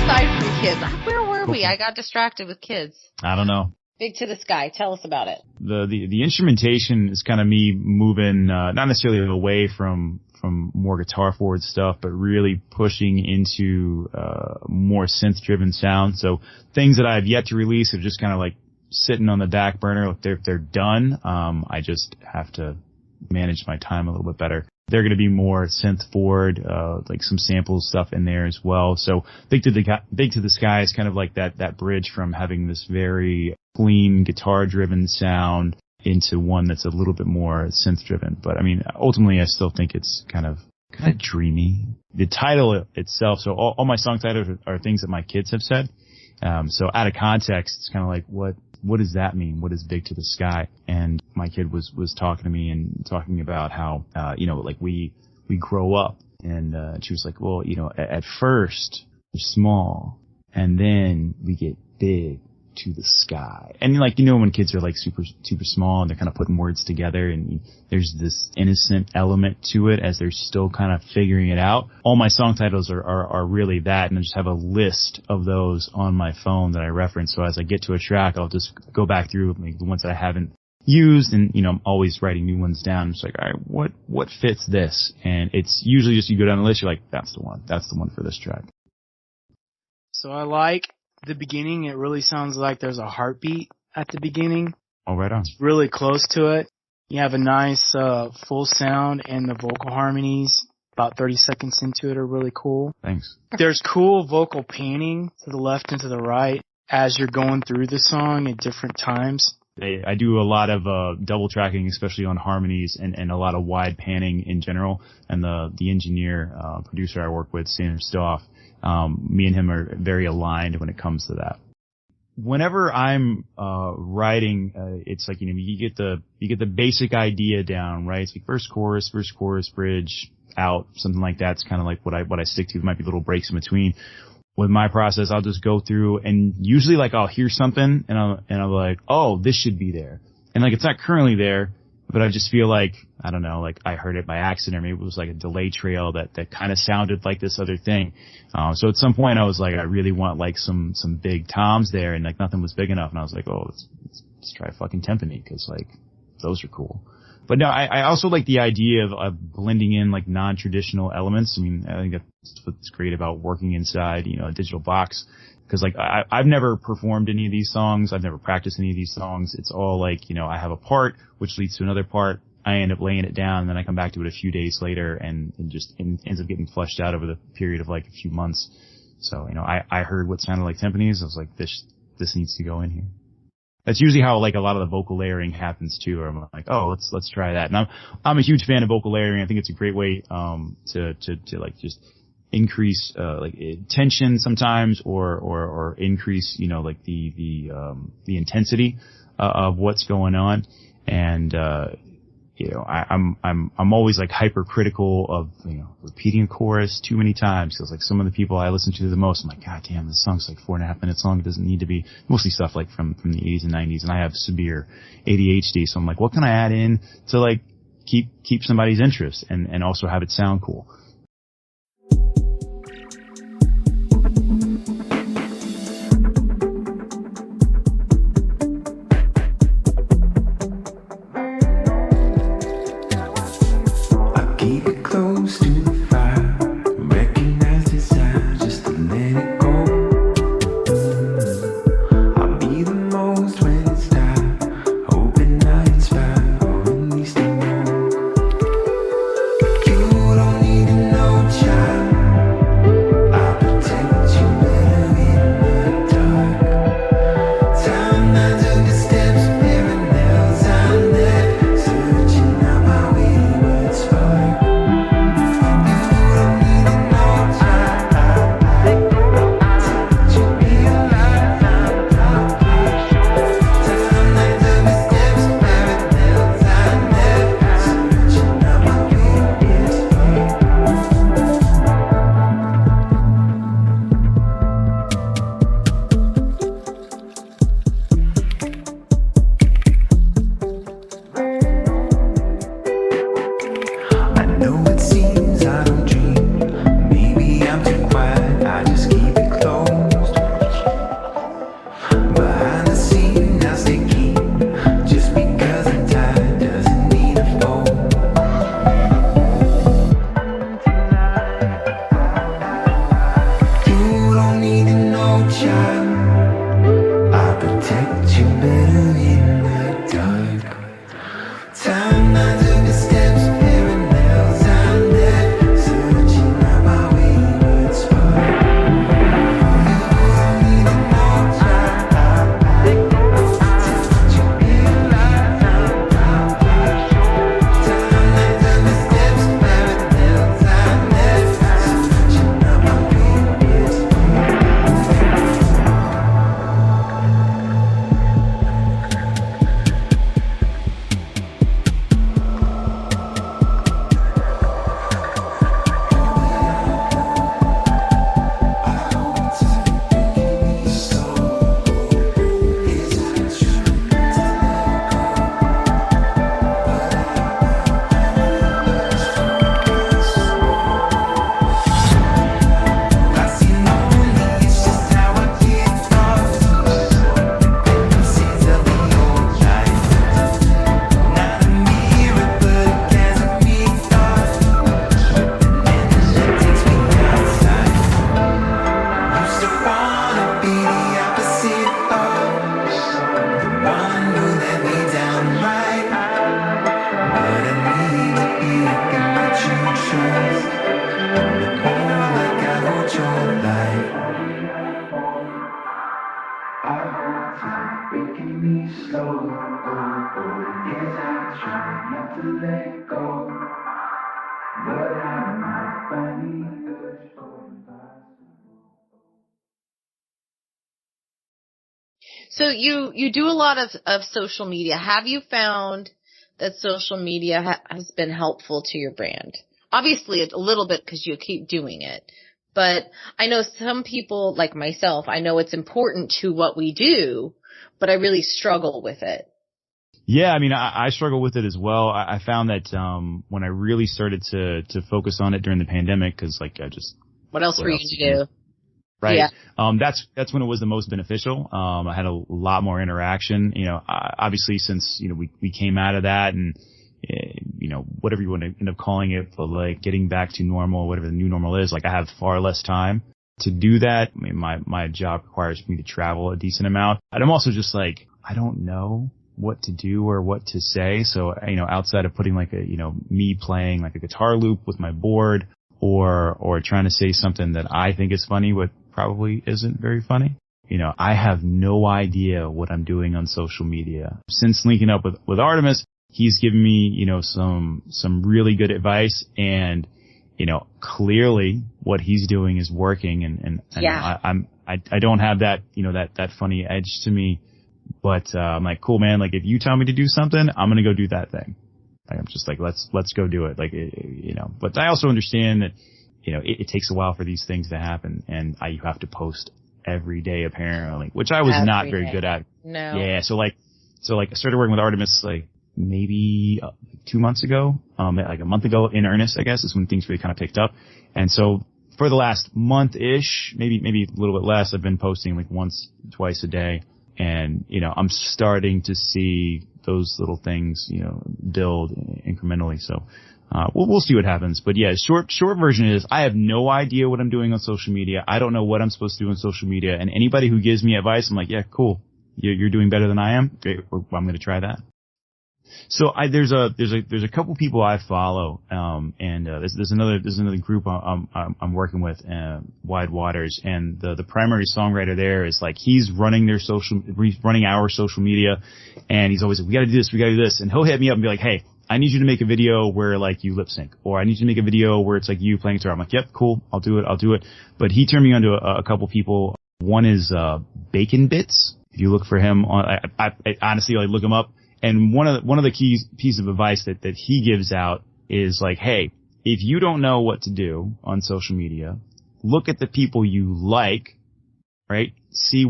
aside from kids, where were we? I got distracted with kids. I don't know. Big to the Sky. Tell us about it. The instrumentation is kind of me moving, not necessarily away from more guitar forward stuff, but really pushing into, more synth driven sound. So things that I've yet to release are just kind of like sitting on the back burner. Like they're done. I just have to manage my time a little bit better. They're going to be more synth forward, like some sample stuff in there as well. So Big to the Sky is kind of like that bridge from having this very clean guitar driven sound into one that's a little bit more synth driven. But I mean, ultimately I still think it's kind of dreamy. The title itself, so all my song titles are things that my kids have said. So out of context, it's kind of like, what does that mean? What is Big to the Sky? And my kid was talking to me and talking about how, like we grow up, and she was like, well, at first we're small and then we get big to the sky. And like, when kids are like super, super small and they're kind of putting words together, and there's this innocent element to it as they're still kind of figuring it out. All my song titles are really that. And I just have a list of those on my phone that I reference. So as I get to a track, I'll just go back through like the ones that I haven't used, and I'm always writing new ones down. It's like, all right, what fits this? And it's usually just you go down the list, you're like, that's the one for this track. So I like the beginning. It really sounds like there's a heartbeat at the beginning. Oh, right on. It's really close to it. You have a nice full sound, and the vocal harmonies about 30 seconds into it are really cool. Thanks. There's cool vocal panning to the left and to the right as you're going through the song at different times. I do a lot of double tracking, especially on harmonies, and a lot of wide panning in general. And the engineer, producer I work with, Sandra Stoff, me and him are very aligned when it comes to that. Whenever I'm writing, it's like, you get the basic idea down, right? It's like verse, chorus, bridge, out, something like that. It's kind of like what I stick to. There might be little breaks in between. With my process, I'll just go through, and usually like I'll hear something and I'm like, oh, this should be there. And like it's not currently there, but I just feel like, I don't know, like I heard it by accident, or maybe it was like a delay trail that kind of sounded like this other thing. So at some point I was like, I really want like some big toms there, and like nothing was big enough. And I was like, oh, let's try fucking timpani, because like those are cool. But no, I also like the idea of blending in like non-traditional elements. I mean, I think that's what's great about working inside, a digital box. Cause like I've never performed any of these songs. I've never practiced any of these songs. It's all like, I have a part which leads to another part. I end up laying it down, and then I come back to it a few days later, and just ends up getting fleshed out over the period of like a few months. So, I heard what sounded like timpanis. I was like, this needs to go in here. That's usually how like a lot of the vocal layering happens too. Or I'm like, oh, let's try that. And I'm a huge fan of vocal layering. I think it's a great way to like just increase like tension sometimes, or increase like the intensity of what's going on. And I'm always like hypercritical of repeating a chorus too many times, because like some of the people I listen to the most, I'm like, God damn, this song's like 4.5 minutes long. It doesn't need to be. Mostly stuff like from the 80s and 90s, and I have severe ADHD, so I'm like, what can I add in to like keep somebody's interest and also have it sound cool? You don't need trust. Oh, like I hold your light. Our hearts are breaking me slow. Yes, I try not to let go, but I might find the urge for impossible. So you do a lot of social media. Have you found that social media has been helpful to your brand? Obviously, a little bit because you keep doing it. But I know some people, like myself, I know it's important to what we do, but I really struggle with it. Yeah, I mean, I struggle with it as well. I found that when I really started to focus on it during the pandemic, because like what else were you going to do? Right. Yeah. That's when it was the most beneficial. I had a lot more interaction. You know, obviously since we came out of that and whatever you want to end up calling it, but like getting back to normal, whatever the new normal is, like I have far less time to do that. I mean, my job requires me to travel a decent amount, and I'm also just like I don't know what to do or what to say. So outside of putting like me playing like a guitar loop with my board or trying to say something that I think is funny, but probably isn't very funny. I have no idea what I'm doing on social media. Since linking up with Artemis, he's given me, some really good advice, and, clearly what he's doing is working, and yeah. I don't have that, that funny edge to me, but, I'm like, cool, man. Like, if you tell me to do something, I'm going to go do that thing. Like, I'm just like, let's go do it. Like, but I also understand that, it takes a while for these things to happen, and you have to post every day apparently, which I was not very good at. No. Yeah. So I started working with Artemis like maybe 2 months ago, like a month ago in earnest, I guess is when things really kind of picked up. And so for the last month-ish, maybe a little bit less, I've been posting like once, twice a day. And, I'm starting to see those little things, build incrementally. So, we'll see what happens. But yeah, short version is I have no idea what I'm doing on social media. I don't know what I'm supposed to do on social media. And anybody who gives me advice, I'm like, yeah, cool. You're doing better than I am. Great. I'm going to try that. So there's a couple people I follow, and there's another group I'm working with, Wide Waters, and the primary songwriter there is like he's running our social media, and he's always like, we got to do this, and he'll hit me up and be like, hey, I need you to make a video where like you lip sync, or I need you to make a video where it's like you playing guitar. I'm like, yep, cool, I'll do it. But he turned me on to a couple people. One is Bacon Bits. If you look for him I honestly like look him up. And one of the key pieces of advice that he gives out is like, hey, if you don't know what to do on social media, look at the people you like, right? See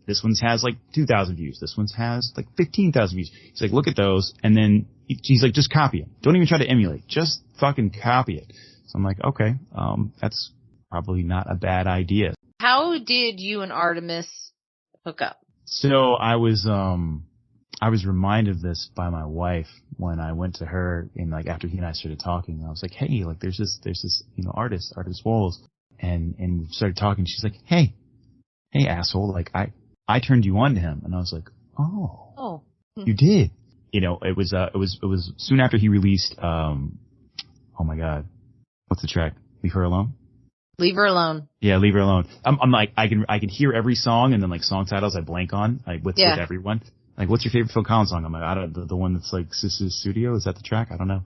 this one has like 2,000 views. This one has like 15,000 views. He's like, look at those. And then he's like, just copy it. Don't even try to emulate. Just fucking copy it. So I'm like, okay, that's probably not a bad idea. How did you and Artemis hook up? So I was reminded of this by my wife when I went to her and like after he and I started talking. I was like, hey, like there's this artist Walls, and we started talking. She's like, hey asshole, like I turned you on to him, and I was like, oh, you did. It was soon after he released oh my god, what's the track? Leave Her Alone. Leave Her Alone. Yeah, Leave Her Alone. I'm like I can hear every song, and then like song titles I blank on with everyone. Like, what's your favorite Phil Collins song? I'm like, I don't, the one that's like Sis's Studio. Is that the track? I don't know.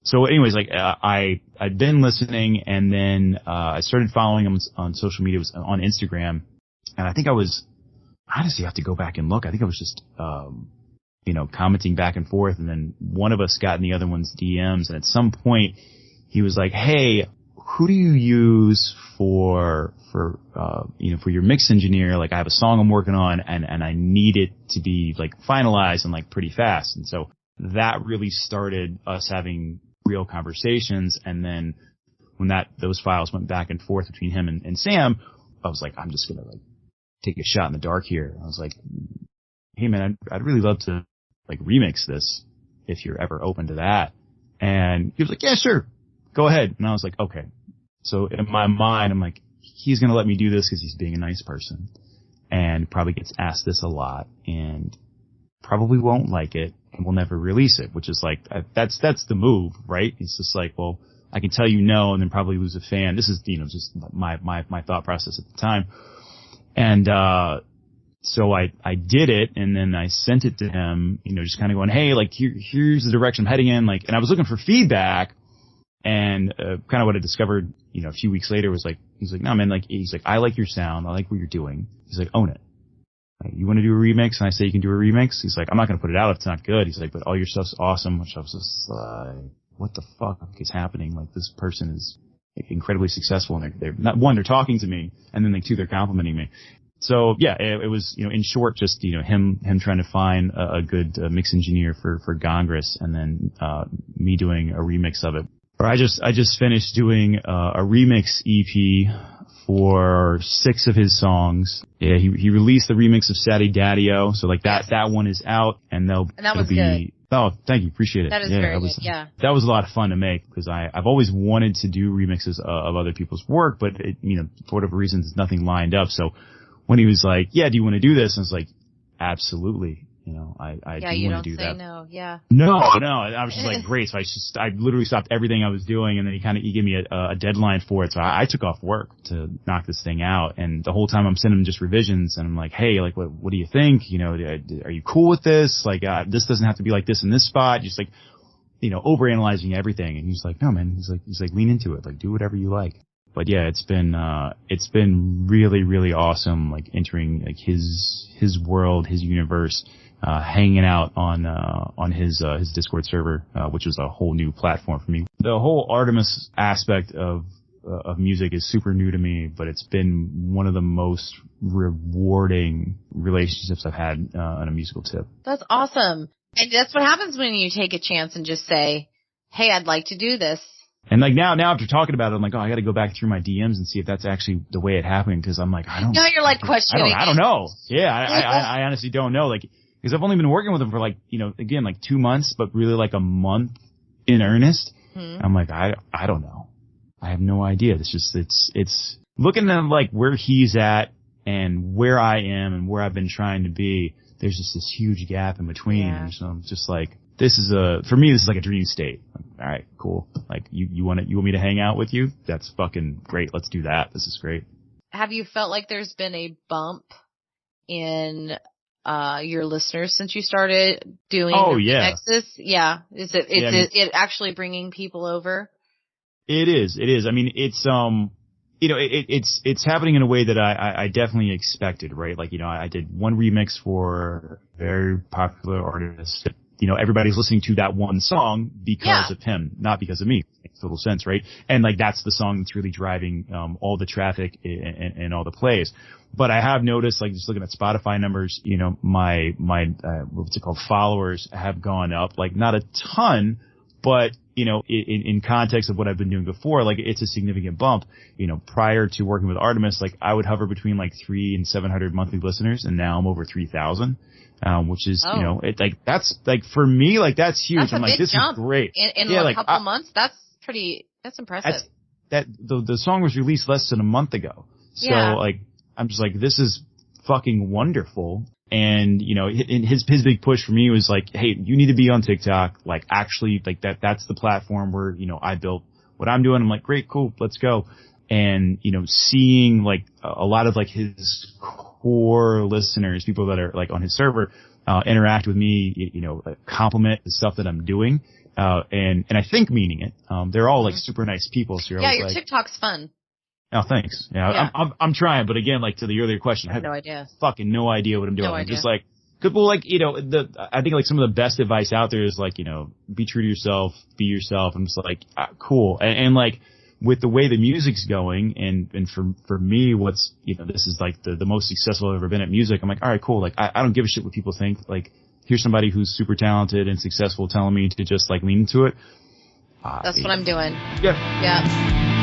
So anyways, like, I'd been listening, and then, I started following him on social media. It was on Instagram. And I think honestly, I have to go back and look. I think I was just, commenting back and forth. And then one of us got in the other one's DMs. And at some point he was like, hey, who do you use for your mix engineer? Like, I have a song I'm working on, and I need it to be like finalized and like pretty fast. And so that really started us having real conversations. And then when those files went back and forth between him and Sam, I was like, I'm just gonna like take a shot in the dark here. I was like, hey man, I'd really love to like remix this if you're ever open to that. And he was like, yeah, sure, go ahead. And I was like, okay. So in my mind, I'm like, he's going to let me do this because he's being a nice person and probably gets asked this a lot. And probably won't like it and we'll never release it, which is like, that's the move, right? It's just like, well, I can tell you no and then probably lose a fan. This is, just my thought process at the time. And, so I did it and then I sent it to him, just kind of going, hey, like here's the direction I'm heading in. Like, and I was looking for feedback and, kind of what I discovered, a few weeks later was like, he's like, no, man, like, he's like, I like your sound. I like what you're doing. He's like, own it. Like, you want to do a remix? And I say you can do a remix. He's like, I'm not going to put it out if it's not good. He's like, but all your stuff's awesome. Which I was just like, what the fuck is happening? Like, this person is incredibly successful and they're not, one, they're talking to me and then like two, they're complimenting me. So yeah, it was, in short, just, him trying to find a good mix engineer for Gongres and then, me doing a remix of it. Or I just finished doing, a remix EP for 6 of his songs. Yeah, he released the remix of Sadie Daddy-O. So like that one is out and that was good. Oh, thank you. Appreciate it. That is very good. Yeah. That was a lot of fun to make because I've always wanted to do remixes of other people's work, but for whatever reasons, nothing lined up. So, when he was like, yeah, do you want to do this? And I was like, absolutely. I do want to do that. Yeah, you don't say no. Yeah. No. I was just like, great. So I literally stopped everything I was doing and then he gave me a deadline for it. So I took off work to knock this thing out. And the whole time I'm sending him just revisions and I'm like, hey, like, what do you think? Are you cool with this? Like, this doesn't have to be like this in this spot. Just like, overanalyzing everything. And he's like, no, man. He's like, lean into it. Like, do whatever you like. But yeah, it's been really, really awesome, like entering like his world, his universe, hanging out on his Discord server, which was a whole new platform for me. The whole Artemis aspect of music is super new to me, but it's been one of the most rewarding relationships I've had, on a musical tip. That's awesome. And that's what happens when you take a chance and just say, hey, I'd like to do this. And like now after talking about it, I'm like, oh, I got to go back through my DMs and see if that's actually the way it happened. Cause I'm like, now you're like questioning. I don't know. Yeah. I honestly don't know. Like, cause I've only been working with him for like, again, like 2 months, but really like a month in earnest. I'm like, I don't know. I have no idea. It's looking at like where he's at and where I am and where I've been trying to be. There's just this huge gap in between. Yeah. And so I'm just like, for me, this is like a dream state. Like, all right, cool. Like, you want me to hang out with you? That's fucking great. Let's do that. This is great. Have you felt like there's been a bump in, your listeners since you started doing remixes? Yeah. Is it actually bringing people over? It is. I mean, it's, it's happening in a way that I definitely expected, right? Like, I did one remix for a very popular artist. Everybody's listening to that one song because of him, not because of me. Makes total sense, right? And like, that's the song that's really driving, all the traffic and all the plays. But I have noticed, like, just looking at Spotify numbers, my what's it called, followers have gone up, like, not a ton, but, in context of what I've been doing before, like, it's a significant bump. Prior to working with Artemis, like, I would hover between like 300 and 700 monthly listeners, and now I'm over 3,000. Which is, it like, that's like, for me, like, that's huge. That's I'm like, this jump. is great. In a couple months, that's impressive. The song was released less than a month ago. So like, I'm just like, this is fucking wonderful. And, his big push for me was like, hey, you need to be on TikTok. Like, actually, like, that's the platform where, I built what I'm doing. I'm like, great, cool, let's go. And, seeing like a lot of like his core listeners, people that are like on his server, interact with me, compliment the stuff that I'm doing, and I think meaning it. They're all like super nice people. So your like, TikTok's fun. Oh, thanks. Yeah. I'm trying, but again, like to the earlier question, I have no idea. Fucking no idea what I'm doing. I'm just like, cause well, like, I think like some of the best advice out there is like, be true to yourself, be yourself. I'm just like, cool. And like, with the way the music's going and for me, what's, this is like the most successful I've ever been at music. I'm like, all right, cool. Like, I don't give a shit what people think. Like, here's somebody who's super talented and successful telling me to just like lean into it. That's what I'm doing. Yeah.